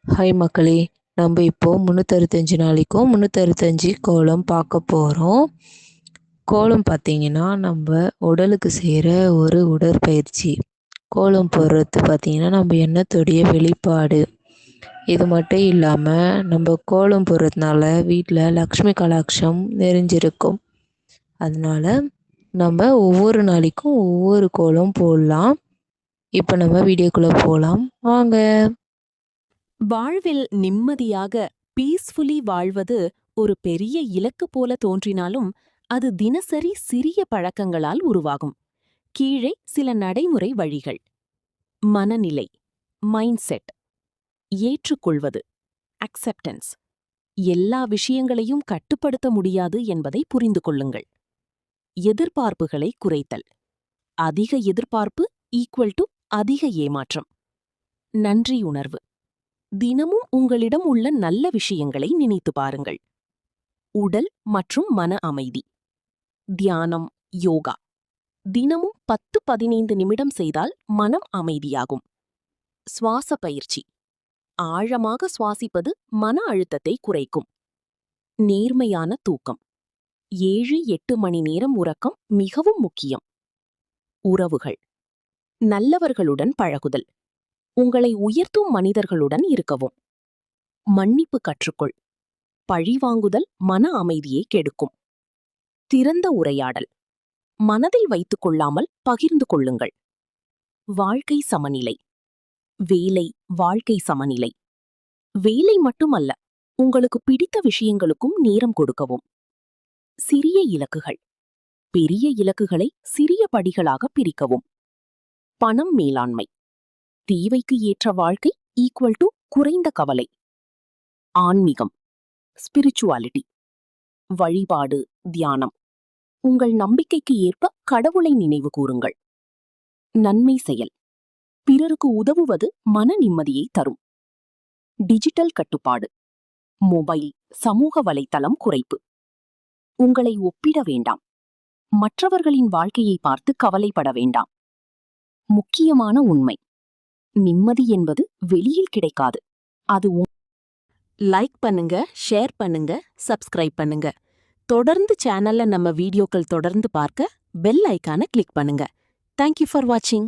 Hi மக்களே! நம்ம இப்போ 365 நாளைக்கும் 365 கோலம் பார்க்க போறோம். கோலம் பார்த்தீங்கன்னா, நம்ம உடலுக்கு செய்ற ஒரு உடற்பயிற்சி. கோலம் போடுறது பார்த்தீங்கன்னா, நம்ம எண்ணத்துடைய வெளிப்பாடு. இது மட்டும் இல்லாம, நம்ம கோலம் போடுறதுனால வீட்ல லக்ஷ்மி கடாட்சம் நிறைஞ்சிருக்கும். அதனால நம்ம ஒவ்வொரு நாளைக்கும் ஒவ்வொரு கோலம் போடலாம். இப்ப நம்ம வீடியோக்குள்ள போலாம். வாங்க! வாழ்வில் நிம்மதியாக பீஸ்ஃபுல்லி வாழ்வது ஒரு பெரிய இலக்கு போல தோன்றினாலும் அது தினசரி சிறிய பழக்கங்களால் உருவாகும். கீழே சில நடைமுறை வழிகள். மனநிலை, மைண்ட் செட். ஏற்றுக்கொள்வது, அக்செப்டன்ஸ். எல்லா விஷயங்களையும் கட்டுப்படுத்த முடியாது என்பதை புரிந்து கொள்ளுங்கள். எதிர்பார்ப்புகளை குறைத்தல். அதிக எதிர்பார்ப்பு ஈக்குவல் டு அதிக ஏமாற்றம். நன்றியுணர்வு. தினமும் உங்களிடம் உள்ள நல்ல விஷயங்களை நினைத்து பாருங்கள். உடல் மற்றும் மன அமைதி. தியானம், யோகா. தினமும் 10-15 நிமிடம் செய்தால் மனம் அமைதியாகும். சுவாச பயிற்சி. ஆழமாக சுவாசிப்பது மன அழுத்தத்தை குறைக்கும். நேர்மையான தூக்கம். 7-8 மணி நேரம் உறக்கம் மிகவும் முக்கியம். உறவுகள். நல்லவர்களுடன் பழகுதல். உங்களை உயர்த்தும் மனிதர்களுடன் இருக்கவும். மன்னிப்பு கற்றுக்கொள். பழிவாங்குதல் மன அமைதியை கெடுக்கும். திறந்த உரையாடல். மனதில் வைத்துக் கொள்ளாமல் பகிர்ந்து கொள்ளுங்கள். வாழ்க்கை சமநிலை. வேலை, வாழ்க்கை சமநிலை. வேலை மட்டுமல்ல, உங்களுக்கு பிடித்த விஷயங்களுக்கும் நேரம் கொடுக்கவும். சிறிய இலக்குகள். பெரிய இலக்குகளை சிறிய படிகளாக பிரிக்கவும். பணம் மேலாண்மை. தேவைக்கு ஏற்ற வாழ்க்கை ஈக்குவல் டு குறைந்த கவலை. ஆன்மீகம், ஸ்பிரிச்சுவாலிட்டி. வழிபாடு, தியானம். உங்கள் நம்பிக்கைக்கு ஏற்ப கடவுளை நினைவு கூறுங்கள். நன்மை செயல். பிறருக்கு உதவுவது மன நிம்மதியை தரும். டிஜிட்டல் கட்டுப்பாடு. மொபைல், சமூக வலைத்தளம் குறைப்பு. உங்களை ஒப்பிட வேண்டாம். மற்றவர்களின் வாழ்க்கையை பார்த்து கவலைப்பட வேண்டாம். முக்கியமான உண்மை. நிம்மதி என்பது வெளியில் கிடைக்காது. அது லைக் பண்ணுங்க, ஷேர் பண்ணுங்க, சப்ஸ்கிரைப் பண்ணுங்க. தொடர்ந்து சேனல்ல நம்ம வீடியோக்கள் தொடர்ந்து பார்க்க பெல் ஐகானை கிளிக் பண்ணுங்க. தேங்க்யூ ஃபார் வாட்சிங்.